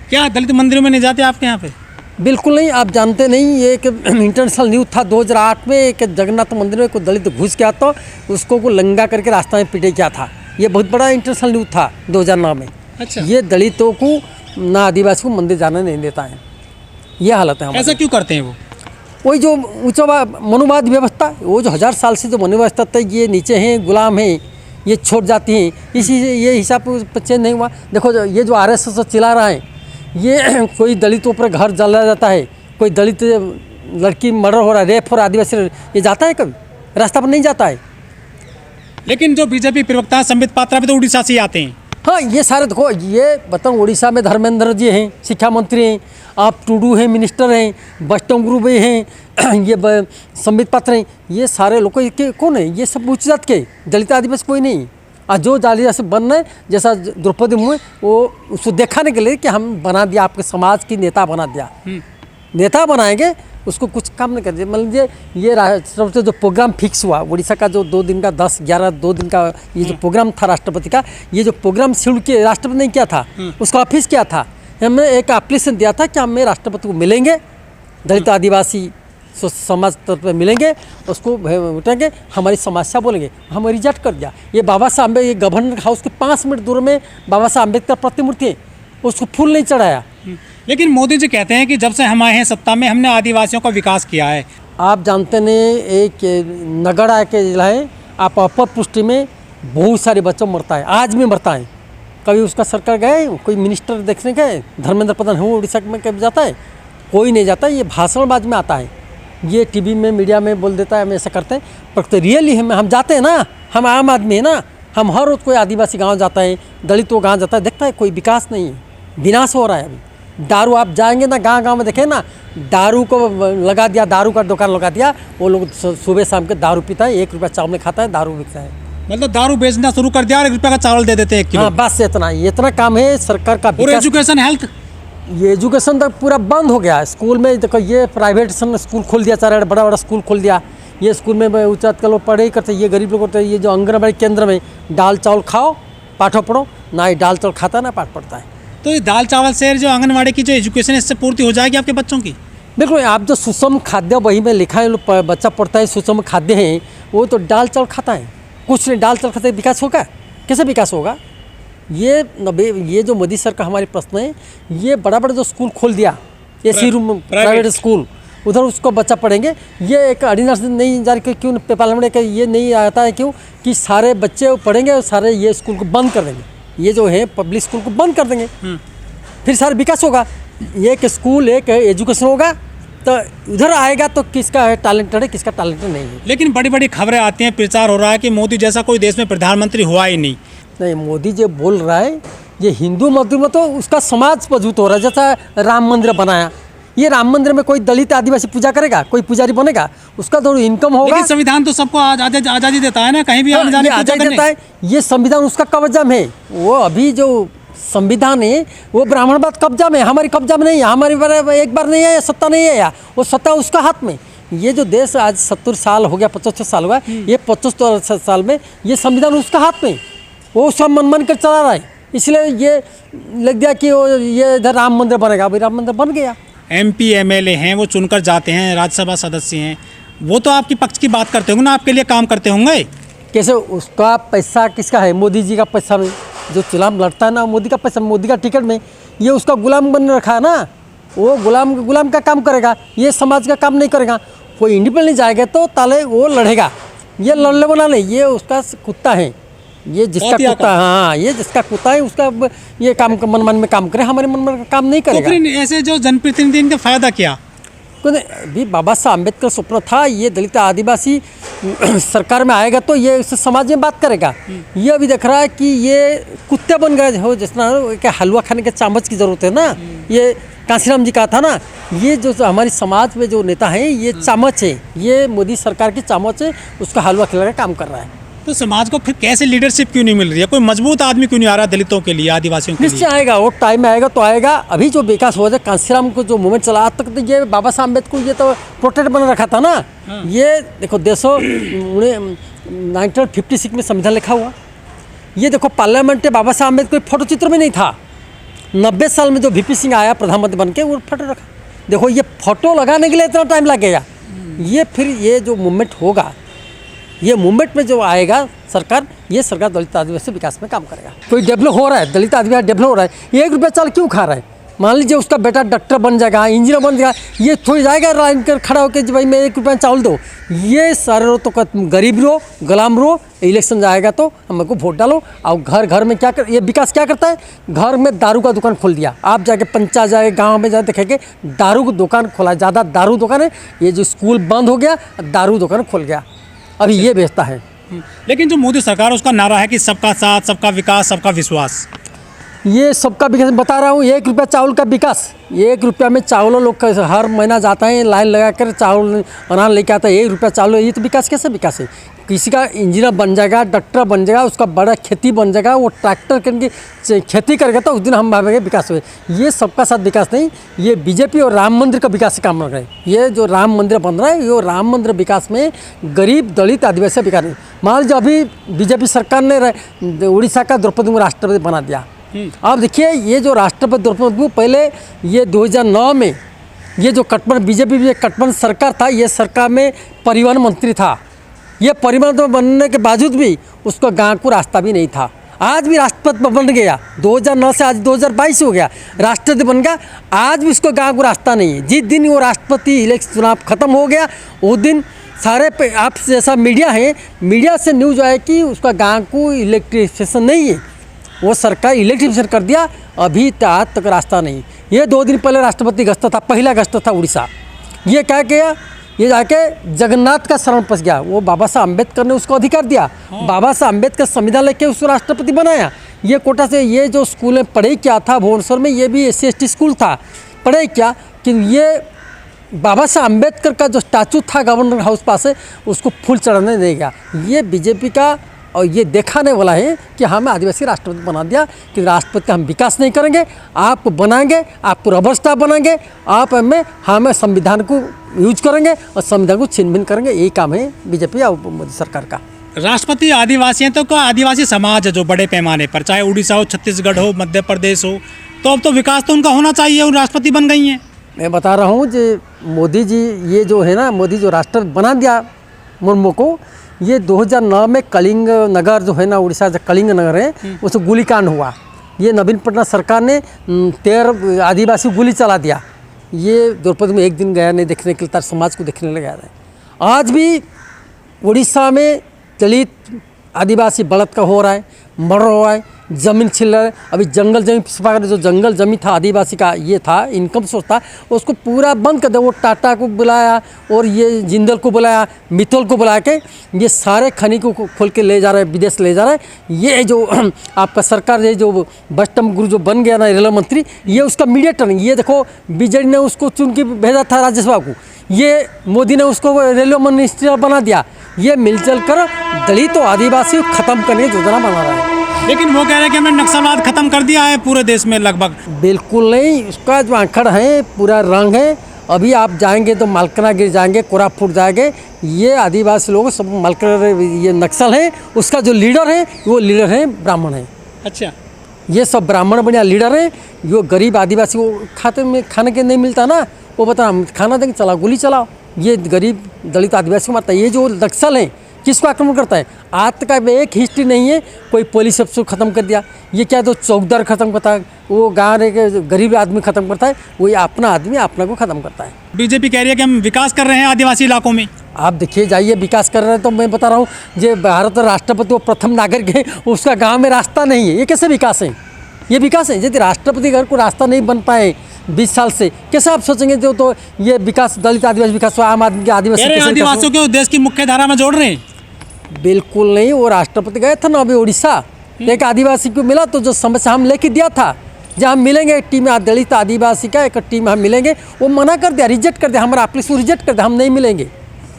क्या दलित मंदिरों में नहीं जाते आपके यहाँ पे? बिल्कुल नहीं। आप जानते नहीं, ये एक इंटरनेशनल न्यूज़ था 2008 में, एक जगन्नाथ मंदिर में कोई दलित घुस गया तो उसको को लंगा करके रास्ता में पीटे किया था। ये बहुत बड़ा इंटरनेशनल न्यूज़ था 2009 में। अच्छा, ये दलितों को ना आदिवासी को मंदिर जाने नहीं देता है, ये हालत है हमारी। ऐसा क्यों करते हैं वो? वही जो ऊंचा मनुवाद व्यवस्था, वो जो 1000 साल से जो मनुव्यवस्था था, ये नीचे हैं, गुलाम हैं, ये छोड़ जाती हैं, इसी से ये हिसाब चेंज नहीं हुआ। देखो ये जो RSS चिल्ला रहा है, ये कोई दलितों पर घर जलाया जाता है, कोई दलित लड़की मर्डर हो रहा है, रेप हो रहा है, आदिवासी, ये जाता है कभी? रास्ता पर नहीं जाता है। लेकिन जो बीजेपी प्रवक्ता संबित पात्रा भी तो उड़ीसा से ही आते हैं। हाँ, ये सारे देखो, ये बताऊँ, उड़ीसा में धर्मेंद्र जी हैं, शिक्षा मंत्री हैं, आप टूडू हैं, मिनिस्टर हैं, बस्टम ग्रुप हैं, ये संबित पात्र हैं, ये सारे लोग के कौन है? ये सब उच्च जात के, दलित आदिवासी कोई नहीं। और जो जाली से बन रहे, जैसा द्रौपदी मुर्मू, वो उसको दिखाने के लिए कि हम बना दिया, आपके समाज की नेता बना दिया, नेता बनाएंगे, उसको कुछ काम नहीं कर दिया। मान लीजिए ये राष्ट्रपति जो प्रोग्राम फिक्स हुआ उड़ीसा का, जो 2 दिन का 10-11 2 दिन का ये जो प्रोग्राम था राष्ट्रपति का, ये जो प्रोग्राम शेड्यूल किया राष्ट्रपति ने किया था, उसका ऑफिस किया था, हमने एक एप्लीकेशन दिया था कि हमें राष्ट्रपति को मिलेंगे, दलित आदिवासी समाज तरफ में मिलेंगे, उसको उठाएंगे, हमारी समस्या बोलेंगे, हम रिजेक्ट कर दिया। ये बाबा साहब अम्बेडकर, ये गवर्नर हाउस के 5 मिनट दूर में बाबा साहब अम्बेडकर प्रतिमूर्ति है, उसको फूल नहीं चढ़ाया। लेकिन मोदी जी कहते हैं कि जब से हम आए हैं सत्ता में, हमने आदिवासियों का विकास किया है। आप जानते नहीं, एक नगड़ा के जिला है, आप अपर पुष्टि में बहुत सारे बच्चों मरता है, आज भी मरता है। कभी उसका सरकार गए, कोई मिनिस्टर देखने गए, धर्मेंद्र प्रधान हो उड़ीसा में, कभी जाता है? कोई नहीं जाता। ये भाषणबाज में आता है, ये टीवी में मीडिया में बोल देता है हम ऐसा करते हैं, पर तो रियली हम जाते हैं ना, हम आम आदमी है ना, हम हर रोज़ कोई आदिवासी गांव जाता है, दलितों गांव जाता है, देखता है कोई विकास नहीं है, विनाश हो रहा है। अभी दारू आप जाएंगे ना, गांव में देखें ना, दारू को लगा दिया, दारू का दुकान लगा दिया, वो लोग सुबह शाम के दारू पीता है, 1 रुपया चावल खाता है, दारू बिकता है। मतलब दारू बेचना शुरू कर दिया और 1 रुपये का चावल दे देते हैं 1 किलो। हाँ, बस इतना काम है सरकार का। और एजुकेशन, हेल्थ, ये एजुकेशन तक पूरा बंद हो गया है। स्कूल में देखो, ये प्राइवेट स्कूल खोल दिया, सारे बड़ा स्कूल खोल दिया। ये स्कूल में उच्च के लोग पढ़े ही करते, ये गरीब लोग करते। ये जो आंगनबाड़ी केंद्र में दाल चावल खाओ, पाठो पढ़ो, ना ही दाल चावल खाता ना पाठ पढ़ता है। तो ये दाल चावल से जो आंगनबाड़ी की जो एजुकेशन है, इससे पूर्ति हो जाएगी आपके बच्चों की? बिल्कुल। आप जो सुषम खाद्य वही में लिखा है, बच्चा पढ़ता है सुषम खाद्य है, वो तो दाल चावल खाता है, कुछ नहीं। दाल चावल खाते विकास होगा? कैसे विकास होगा? ये जो मोदी सर का हमारे प्रश्न है, ये बड़ा जो स्कूल खोल दिया, AC रूम प्राइवेट स्कूल, उधर उसको बच्चा पढ़ेंगे। ये एक ऑर्डिनेंस नहीं जारी कर, क्यों पार्लियामेंट का ये नहीं आता है, क्यों कि सारे बच्चे पढ़ेंगे और सारे ये स्कूल को बंद कर देंगे, ये जो है पब्लिक स्कूल को बंद कर देंगे, फिर सारा विकास होगा। एक स्कूल, एक एजुकेशन होगा, तो उधर आएगा तो किसका है टैलेंटेड है, किसका टैलेंटेड नहीं है। लेकिन बड़ी बड़ी खबरें आती हैं, प्रचार हो रहा है कि मोदी जैसा कोई देश में प्रधानमंत्री हुआ ही नहीं। मोदी जो बोल रहा है, ये हिंदू मंदिर में तो उसका समाज मजबूत हो रहा है। जैसा राम मंदिर बनाया, ये राम मंदिर में कोई दलित आदिवासी पूजा करेगा, कोई पुजारी बनेगा, उसका तो इनकम होगा। लेकिन संविधान तो सबको आज़ादी देता है ना, कहीं भी आने जाने की आज़ादी देता है। ये संविधान उसका कब्जा में है। वो अभी जो संविधान है वो ब्राह्मणवाद कब्जा में, हमारी कब्जा में नहीं है। हमारी बार एक बार नहीं है, सत्ता नहीं है, वो सत्ता उसका हाथ में। ये जो देश आज 70 साल हो गया, 75 साल हुआ, ये 75 साल में ये संविधान उसका हाथ में, वो सब मन कर चला रहा है। इसलिए ये लग गया कि वो ये इधर राम मंदिर बनेगा, अभी राम मंदिर बन गया। MP MLA हैं, वो चुनकर जाते हैं, राज्यसभा सदस्य हैं, वो तो आपके पक्ष की बात करते होंगे ना, आपके लिए काम करते होंगे। कैसे? उसका पैसा किसका है? मोदी जी का पैसा में जो चुनाव लड़ता है ना, मोदी का पैसा, मोदी का टिकट में, ये उसका गुलाम बन रखा है ना। वो गुलाम का काम करेगा, ये समाज का काम नहीं करेगा। कोई इंडिपेंडेंट जाएगा तो ताले वो लड़ेगा, ये लड़ने वाला नहीं, ये उसका कुत्ता है। ये जिसका कुत्ता, हाँ, ये जिसका कुत्ता है उसका ये काम मन में काम करे, हमारे मन में काम नहीं करेगा। तो फिर ऐसे जो जनप्रतिनिधि, इनका फायदा क्या? अभी बाबा साहब अम्बेडकर सपना था, ये दलित आदिवासी सरकार में आएगा तो ये समाज में बात करेगा। ये अभी देख रहा है कि ये कुत्ते बन गए हो, जिस तरह हलवा खाने के चम्मच की जरूरत है ना, ये कांशीराम जी कहा था ना, ये जो हमारी समाज में जो नेता है, ये चम्मच है, ये मोदी सरकार की चम्मच है, उसका हलवा खिला काम कर रहा है। तो समाज को फिर कैसे लीडरशिप क्यों नहीं मिल रही है? कोई मजबूत आदमी क्यों नहीं आ रहा दलितों के लिए, आदिवासियों के लिए? निश्चय आएगा, वो टाइम में आएगा तो आएगा। अभी जो विकास हो जाए, कांशीराम को जो मूवमेंट चला, आज तक तो ये बाबा साहब अम्बेडकर को ये तो प्रोटेक्ट बना रखा था ना। ये देखो, 1956 में संविधान लिखा हुआ, ये देखो पार्लियामेंट में बाबा साहब अम्बेडकर फोटो चित्र में नहीं था, 90 साल में जो VP सिंह आया प्रधानमंत्री बन के, वो फोटो रखा। देखो ये फोटो लगाने के लिए इतना टाइम लगेगा। ये फिर ये जो मूवमेंट होगा, ये मूवमेंट में जो आएगा सरकार, ये सरकार दलित आदिवासी विकास में काम करेगा। कोई डेवलप हो रहा है, दलित आदिवासी डेवलप हो रहा है, 1 रुपया चावल क्यों खा रहा है? मान लीजिए उसका बेटा डॉक्टर बन जाएगा, इंजीनियर बन जाएगा, ये थोड़ी जाएगा लाइन कर खड़ा होकर जी भाई मैं 1 रुपया चावल दो। ये सारे रो तो गरीब रो, गुलाम रो, इलेक्शन जाएगा तो हमको वोट डालो। और घर घर में क्या कर, ये विकास क्या करता है? घर में दारू का दुकान खोल दिया। आप जाके पंचायत जाए, गाँव में जाए देखेंगे दारू की दुकान खोला, ज़्यादा दारू दुकान है। ये जो स्कूल बंद हो गया, दारू दुकान खोल गया, अभी ये बेचता है। लेकिन जो मोदी सरकार, उसका नारा है कि सबका साथ, सबका विकास, सबका विश्वास। ये सबका विकास बता रहा हूँ। 1 रुपया चावल का विकास, 1 रुपया में चावल लोग हर महीना जाता है, लाइन लगा कर चावल अनाज लेके आता है। 1 रुपया चावल, ये तो विकास कैसे विकास है? किसी का इंजीनियर बन जाएगा, डॉक्टर बन जाएगा, उसका बड़ा खेती बन जाएगा, वो ट्रैक्टर करके खेती करेगा तो उस दिन हम भावेंगे विकास हुए। ये सबका साथ विकास नहीं, ये बीजेपी और राम मंदिर का विकास काम कर रहे हैं। ये जो राम मंदिर बन रहा है, ये राम मंदिर विकास में गरीब दलित आदिवासी विकास नहीं। मान लीजिए अभी बीजेपी सरकार ने उड़ीसा का द्रौपदी मुर्मू राष्ट्रपति बना दिया। आप देखिए ये जो राष्ट्रपति द्रौपदी मुर्मू, पहले ये 2009 में ये जो बीजेपी गठबंधन सरकार था, ये सरकार में परिवहन मंत्री था। ये परिवहन मंत्री बनने के बावजूद भी उसको गाँव को रास्ता भी नहीं था। आज भी राष्ट्रपति बन गया, 2009 से आज 2022 हो गया, राष्ट्रपति बन गया, आज भी उसको गाँव को रास्ता नहीं है। जिस दिन वो राष्ट्रपति इलेक्शन चुनाव खत्म हो गया, उस दिन सारे पे आप जैसा मीडिया है, मीडिया से न्यूज़ आए कि उसका गाँव को इलेक्ट्रिफिकेशन नहीं है। वो सरकार इलेक्ट्रिफिकेशन कर दिया, अभी आज तक रास्ता नहीं। ये 2 दिन पहले राष्ट्रपति गस्त था, पहला गस्त था उड़ीसा। ये क्या किया? ये जाके जगन्नाथ का शरण फंस गया। वो बाबा साहब अम्बेडकर ने उसको अधिकार दिया। बाबा साहब अम्बेडकर संविधान लेके उसको राष्ट्रपति बनाया। ये कोटा से ये जो स्कूल में पढ़ाई क्या था भुवनेश्वर में, ये भी SC/ST स्कूल था। पढ़ाई क्या कि ये बाबा साहब अम्बेडकर का जो स्टैचू था गवर्नर हाउस पास है, उसको फूल चढ़ाने देगा। ये बीजेपी का और ये दिखाने वाला है कि हमें आदिवासी राष्ट्रपति बना दिया कि राष्ट्रपति का हम विकास नहीं करेंगे, आपको बनाएंगे, आपको रबर स्टार बनाएंगे, आप हमें संविधान को यूज करेंगे और संविधान को छीन भिन करेंगे। यही काम है बीजेपी और मोदी सरकार का। राष्ट्रपति आदिवासी हैं तो क्या आदिवासी समाज है जो बड़े पैमाने पर, चाहे उड़ीसा हो, छत्तीसगढ़ हो, मध्य प्रदेश हो, तो अब तो विकास तो उनका होना चाहिए और राष्ट्रपति बन गई हैं। मैं बता रहा हूँ जो मोदी जी, ये जो है ना, मोदी जो राष्ट्रपति बना दिया मुर्मू को, ये 2009 में कलिंग नगर जो है ना, उड़ीसा का कलिंग नगर है, उसमें गोलीकांड हुआ। ये नवीन पटनायक सरकार ने 13 आदिवासी गोली चला दिया। ये द्रौपदी में 1 दिन गया नहीं देखने के लिए, समाज को देखने लगा रहा है। आज भी उड़ीसा में दलित आदिवासी बलात्कार हो रहा है, मर रहा है, ज़मीन छिल रहा है। अभी जंगल जमीन सफा कर, जो जंगल जमीन था आदिवासी का, ये था इनकम सोर्स था, उसको पूरा बंद कर दिया। वो टाटा को बुलाया और ये जिंदल को बुलाया, मित्तल को बुला के ये सारे खनी को खोल के ले जा रहे हैं, विदेश ले जा रहे हैं। ये जो आपका सरकार, ये जो बस्टम गुरु जो बन गया ना रेलवे मंत्री, ये उसका मीडिएटर नहीं। ये देखो बीजेडी ने उसको चुन के भेजा था राज्यसभा को, ये मोदी ने उसको रेलवे मिनिस्टर बना दिया। ये मिलजुल कर दलित और आदिवासी खत्म करने की योजना बना रहा है। लेकिन वो कह रहे हैं कि हमने नक्सलवाद खत्म कर दिया है पूरे देश में लगभग। बिल्कुल नहीं, उसका जो आंकड़ है पूरा रंग है। अभी आप जाएंगे तो मालकानगिरी जाएंगे, कोरापुट जाएंगे, ये आदिवासी लोग सब मालकानगिरी, ये नक्सल है, उसका जो लीडर है वो लीडर है ब्राह्मण है। अच्छा, ये सब ब्राह्मण बढ़िया लीडर है। जो गरीब आदिवासी को खाने के नहीं मिलता ना, वो बता हम खाना देंगे, चलाओ गोली चलाओ। ये गरीब दलित आदिवासी को मारता है। ये जो नक्सल है किसको आक्रमण करता है? आज तक एक हिस्ट्री नहीं है कोई पुलिस अफसर ख़त्म कर दिया। ये क्या तो चौकीदार ख़त्म करता है, वो गाँव के गरीब आदमी ख़त्म करता है, वही अपना आदमी अपना को ख़त्म करता है। बीजेपी कह रही है कि हम विकास कर रहे हैं आदिवासी इलाकों में। आप देखिए जाइए, विकास कर रहे हैं। तो मैं बता रहा हूँ, जो भारत राष्ट्रपति वो प्रथम नागरिक है, उसका गाँव में रास्ता नहीं है। ये कैसे विकास है? ये विकास है। यदि राष्ट्रपति घर को रास्ता नहीं बन पाए 20 साल से, कैसे आप सोचेंगे जो तो ये विकास दलित आदिवासी विकास आम आदमी के आदिवासियों को देश की मुख्य धारा में जोड़ रहे हैं? बिल्कुल नहीं। वो राष्ट्रपति गए थे ना अभी उड़ीसा, एक आदिवासी को मिला तो जो समस्या हम लेके दिया था, जहाँ हम मिलेंगे एक टीम दलित आदिवासी का, एक टीम हम मिलेंगे, वो मना कर दिया, रिजेक्ट कर दिया, हमारा एप्लीकेशन को रिजेक्ट कर दिया, हम नहीं मिलेंगे।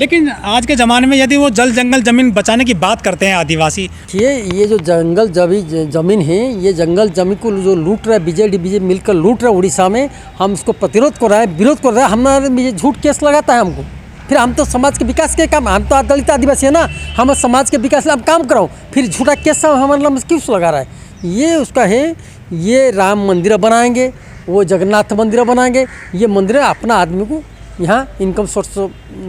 लेकिन आज के ज़माने में यदि वो जल जंगल ज़मीन बचाने की बात करते हैं आदिवासी, ये जो जंगल ज़मीन है, ये जंगल ज़मीन को जो लूट रहा है बीजेडी मिलकर लूट रहा है उड़ीसा में, हम उसको प्रतिरोध कर रहे हैं, विरोध कर रहे हैं। हमारे झूठ केस लगाता है हमको, फिर हम तो समाज के विकास के काम, हम तो दलित आदिवासी है ना, हम समाज के विकास में हम काम कराओ, फिर झूठा केस हमारे नाम क्यों लगा रहा है? ये उसका है ये राम मंदिर बनाएंगे, वो जगन्नाथ मंदिर बनाएंगे, ये मंदिर अपना आदमी को यहाँ इनकम सोर्स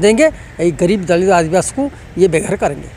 देंगे, ये गरीब दलित आदिवासी को ये बेघर करेंगे।